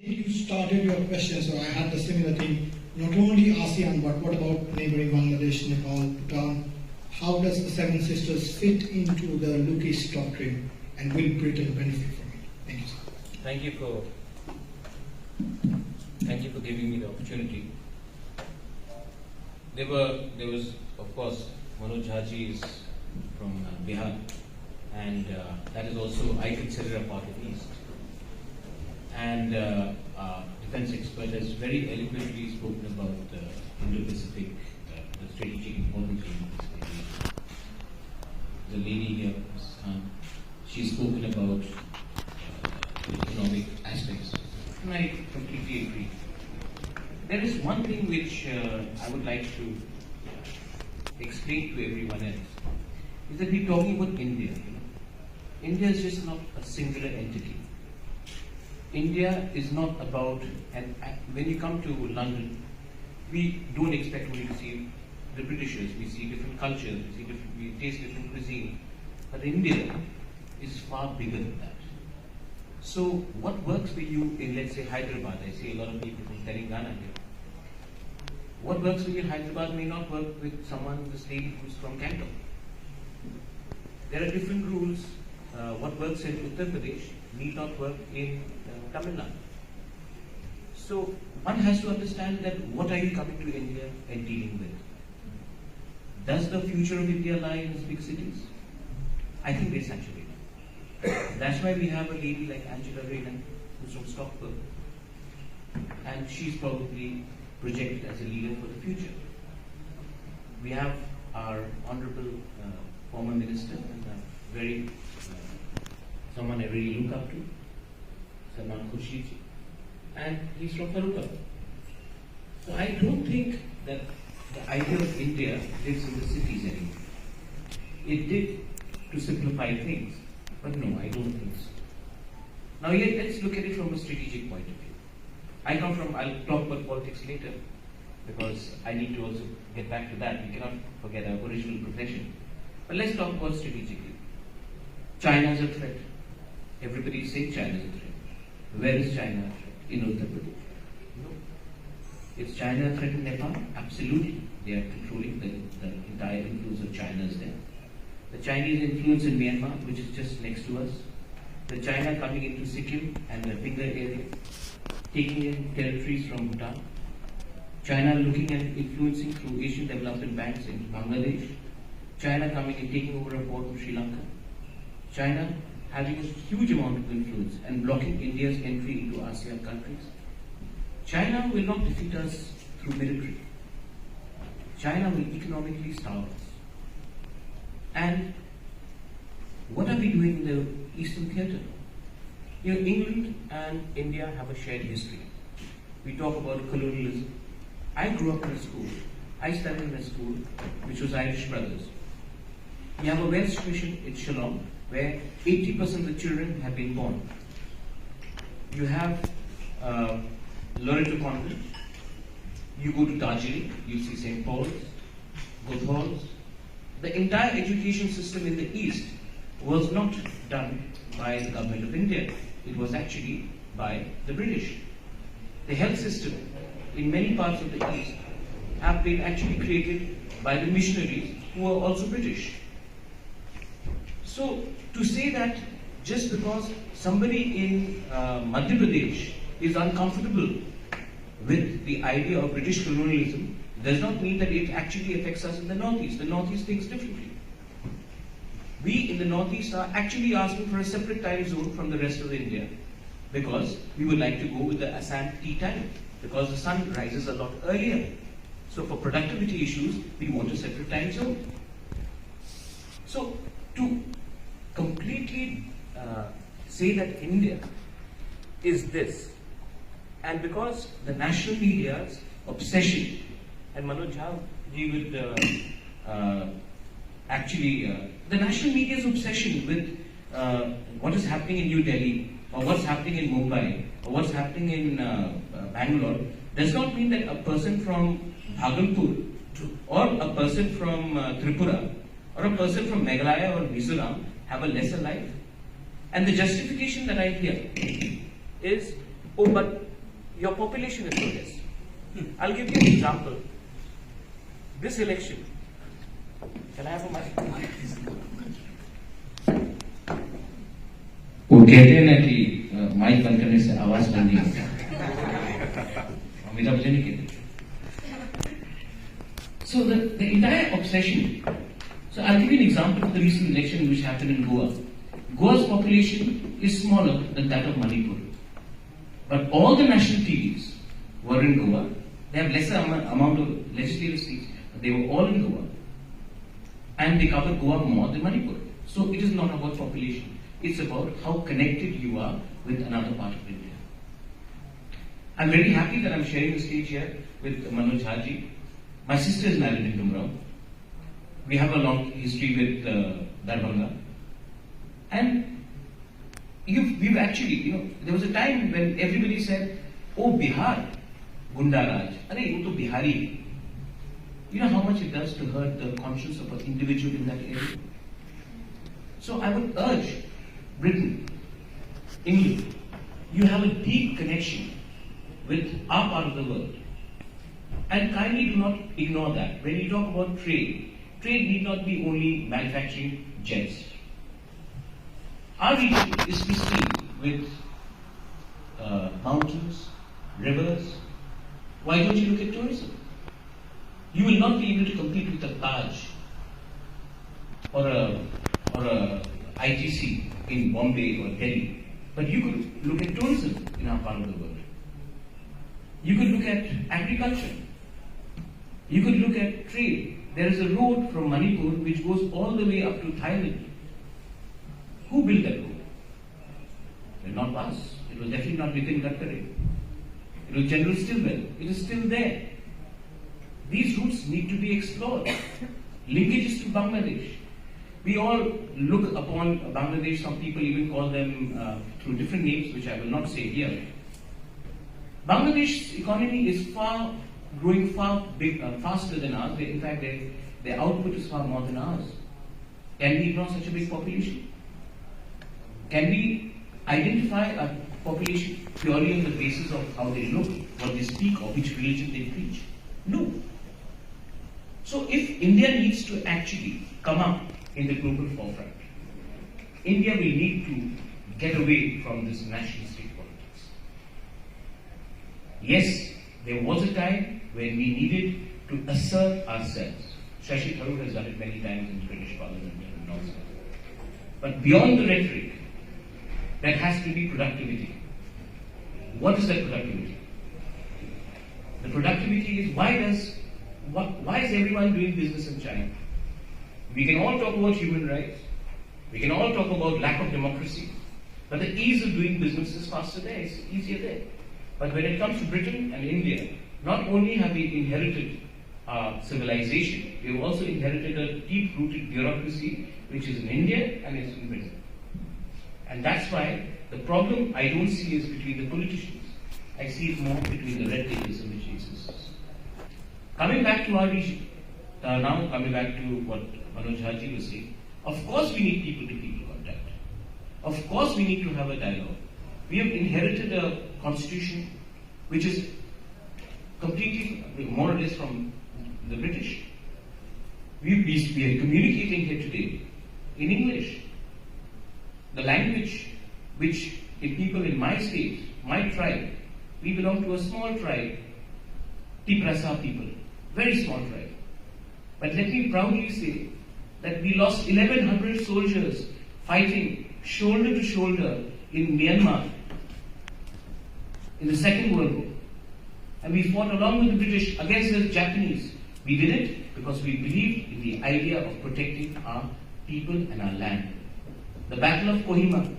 You started your question, so I had the similar thing. Not only ASEAN, but what about neighboring Bangladesh, Nepal, Bhutan? How does the Seven Sisters fit into the Look-East doctrine, and will Britain benefit from it? Thank you, sir. Thank you for giving me the opportunity. There was, of course, Manoj Jhaji is from Bihar, and that is also, I consider, a part of East. And defense expert has very eloquently spoken about the Indo-Pacific, the strategic importance of Indo-Pacific. The lady here, Mrs. Khan, she's spoken about the economic aspects, and I completely agree. There is one thing which I would like to explain to everyone else, is that we're talking about India. India is just not a singular entity. India is not about, and when you come to London, we don't expect only to see the Britishers. We see different cultures, we taste different cuisine. But India is far bigger than that. So what works for you in, let's say, Hyderabad? I see a lot of people from Telangana here. What works for you in Hyderabad may not work with someone, this lady who's from Canton. There are different rules. What works in Uttar Pradesh need not work in Tamil Nadu. So one has to understand that what are you coming to India and dealing with? Does the future of India lie in its big cities? I think they're saturated. That's why we have a lady like Angela Rayner, who's from Stockholm, and she's probably projected as a leader for the future. We have our honorable former minister and someone I really look up to, Salman Khurshid, and he's from Tripura. So I don't think that the idea of India lives in the cities anymore. It did to simplify things, but no, I don't think so. Now yet, let's look at it from a strategic point of view. I'll talk about politics later, because I need to also get back to that. We cannot forget our original profession. But let's talk about strategically. China is a threat. Everybody is saying China is a threat. Where is China a threat? In Uttar Pradesh? No. Is China a threat in Nepal? Absolutely. They are controlling the entire influence of China is there. The Chinese influence in Myanmar, which is just next to us. The China coming into Sikkim and the Finger area, taking in territories from Bhutan. China looking at influencing through Asian development banks in Bangladesh. China coming and taking over a port of Sri Lanka. China having a huge amount of influence and blocking India's entry into ASEAN countries. China will not defeat us through military. China will economically starve us. And what are we doing in the Eastern theatre? England and India have a shared history. We talk about colonialism. I grew up in a school. I studied in a school which was Irish Brothers. We have a Welsh mission in Shillong, where 80% of the children have been born. You have Loreto Convent. You go to Darjeeling, you see St. Paul's, Guildhalls. The entire education system in the East was not done by the government of India. It was actually by the British. The health system in many parts of the East have been actually created by the missionaries who are also British. So to say that just because somebody in Madhya Pradesh is uncomfortable with the idea of British colonialism does not mean that it actually affects us in the Northeast. The Northeast thinks differently. We in the Northeast are actually asking for a separate time zone from the rest of India, because we would like to go with the Assam tea time, because the sun rises a lot earlier. So for productivity issues, we want a separate time zone. So to completely say that India is this, and because the national media's obsession, and Manoj Jhaji would the national media's obsession with what is happening in New Delhi, or what's happening in Mumbai, or what's happening in Bangalore, does not mean that a person from Bhagalpur, or a person from Tripura, or a person from Meghalaya or Mizoram have a lesser life. And the justification that I hear is, oh, but your population is so less. I'll give you an example. This election, can I have a mic? वो कहते हैं ना कि mic बंद करने से आवाज बंद नहीं होती, अमिताभ बच्चन ने कहते. So the entire obsession. So I'll give you an example of the recent election which happened in Goa. Goa's population is smaller than that of Manipur, but all the national TVs were in Goa. They have lesser amount of legislative seats, but they were all in Goa, and they cover Goa more than Manipur. So it is not about population. It's about how connected you are with another part of India. I'm very happy that I'm sharing the stage here with Manoj Haji. My sister is married in Gumrao. We have a long history with Narwkha. And we've actually, there was a time when everybody said, oh, Bihar, Gunda Raj. Are you to Bihari? You know how much it does to hurt the conscience of an individual in that area? So I would urge Britain, England, you have a deep connection with our part of the world. And kindly do not ignore that. When you talk about trade, trade need not be only manufacturing jets. Our region is pristine with mountains, rivers. Why don't you look at tourism? You will not be able to compete with a Taj or a ITC in Bombay or Delhi, but you could look at tourism in our part of the world. You could look at agriculture. You could look at trade. There is a road from Manipur which goes all the way up to Thailand. Who built that road? Well, not us. It was definitely not within Gatkare. It was General Stilwell. It is still there. These routes need to be explored. Linkages to Bangladesh. We all look upon Bangladesh, some people even call them through different names, which I will not say here. Bangladesh's economy is growing far faster than ours. In fact, their output is far more than ours. Can we ignore such a big population? Can we identify a population purely on the basis of how they look, what they speak, or which religion they preach? No. So if India needs to actually come up in the global forefront, India will need to get away from this nationalistic politics. Yes, there was a time when we needed to assert ourselves. Shashi Tharoor has done it many times in the British Parliament and all that. But beyond the rhetoric, there has to be productivity. What is that productivity? The productivity is why is everyone doing business in China? We can all talk about human rights. We can all talk about lack of democracy. But the ease of doing business is faster there, it's easier there. But when it comes to Britain and India, not only have we inherited civilization, we have also inherited a deep-rooted bureaucracy which is in India and is in Britain. And that's why the problem I don't see is between the politicians. I see it more between the red tapeism which exists. Coming back to our region, now coming back to what Manoj Haji was saying, of course we need people-to-people contact. Of course we need to have a dialogue. We have inherited a constitution which is completely, more or less, from the British. We are communicating here today in English. The language which in people in my state, my tribe, we belong to a small tribe, Tripura people, very small tribe. But let me proudly say that we lost 1,100 soldiers fighting shoulder to shoulder in Myanmar in the Second World War. And we fought along with the British against the Japanese. We did it because we believed in the idea of protecting our people and our land. The Battle of Kohima,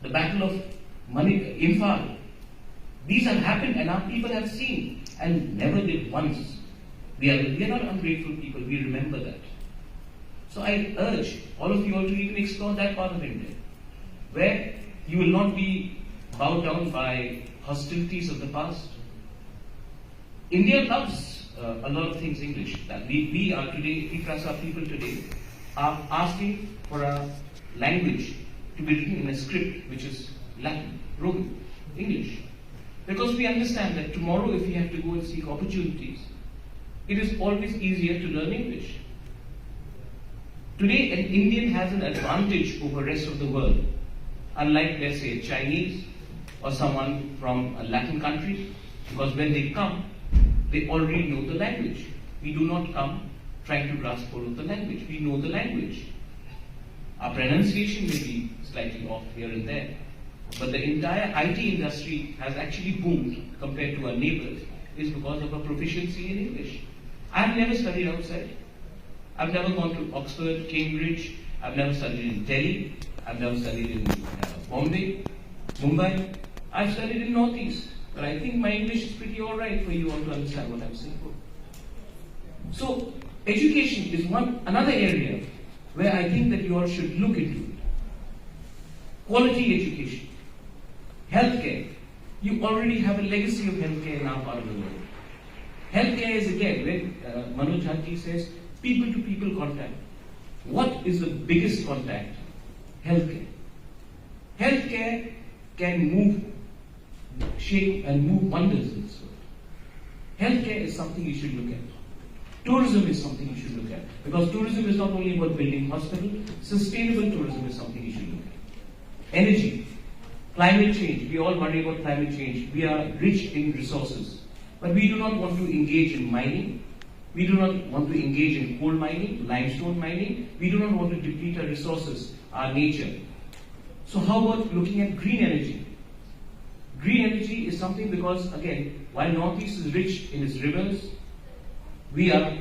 the Battle of Imphal, these have happened and our people have seen and never did once. We are not ungrateful people, we remember that. So I urge all of you all to even explore that part of India, where you will not be bowed down by hostilities of the past. India loves a lot of things English. That we are today, Tripura people today, are asking for a language to be written in a script which is Latin, Roman, English. Because we understand that tomorrow if we have to go and seek opportunities, it is always easier to learn English. Today, an Indian has an advantage over the rest of the world, unlike, let's say, a Chinese or someone from a Latin country, because when they come, they already know the language. We do not come trying to grasp hold of the language. We know the language. Our pronunciation may be slightly off here and there, but the entire IT industry has actually boomed compared to our neighbors is because of our proficiency in English. I've never studied outside. I've never gone to Oxford, Cambridge. I've never studied in Delhi. I've never studied in Bombay, Mumbai. I've studied in Northeast. But I think my English is pretty alright for you all to understand what I'm saying. So, education is another area where I think that you all should look into it. Quality education. Healthcare. You already have a legacy of healthcare in our part of the world. Healthcare is again, when Manoj Jhanti says, people-to-people contact. What is the biggest contact? Healthcare. Healthcare can move, shape and move wonders in this world. Healthcare is something you should look at. Tourism is something you should look at. Because tourism is not only about building hospitals, sustainable tourism is something you should look at. Energy. Climate change. We all worry about climate change. We are rich in resources. But we do not want to engage in mining. We do not want to engage in coal mining, limestone mining. We do not want to deplete our resources, our nature. So how about looking at green energy? Green energy is something because, again, while Northeast is rich in its rivers, we are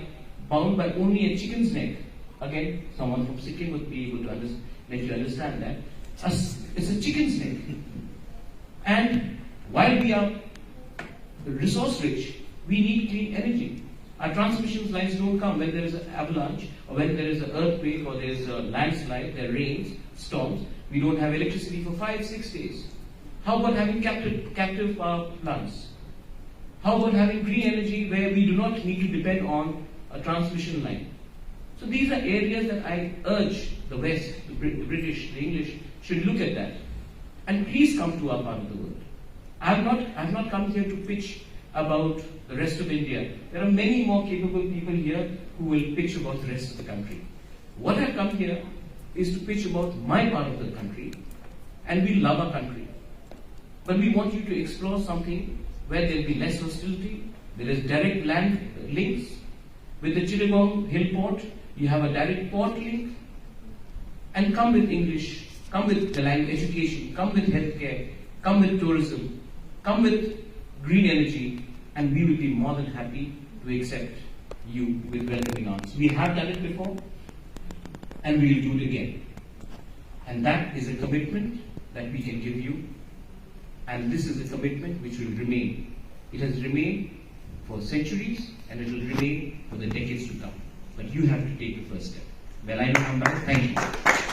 bound by only a chicken's neck. Again, someone from Sikkim would be able to let you understand that. It's a chicken's neck. And while we are resource rich, we need clean energy. Our transmission lines don't come when there is an avalanche, or when there is an earthquake, or there is a landslide, there rains, storms. We don't have electricity for 5-6 days. How about having captive power plants? How about having green energy where we do not need to depend on a transmission line? So these are areas that I urge the West, the British, the English, should look at that. And please come to our part of the world. I have not come here to pitch about the rest of India. There are many more capable people here who will pitch about the rest of the country. What I've come here is to pitch about my part of the country, and we love our country. But we want you to explore something where there will be less hostility, there is direct land links. With the Chittagong Hill Port, you have a direct port link. And come with English, come with the language education, come with healthcare, come with tourism, come with green energy, and we will be more than happy to accept you with welcoming arms. We have done it before, and we will do it again. And that is a commitment that we can give you, and this is a commitment which will remain. It has remained for centuries, and it will remain for the decades to come. But you have to take the first step. Well, I will come back. Thank you.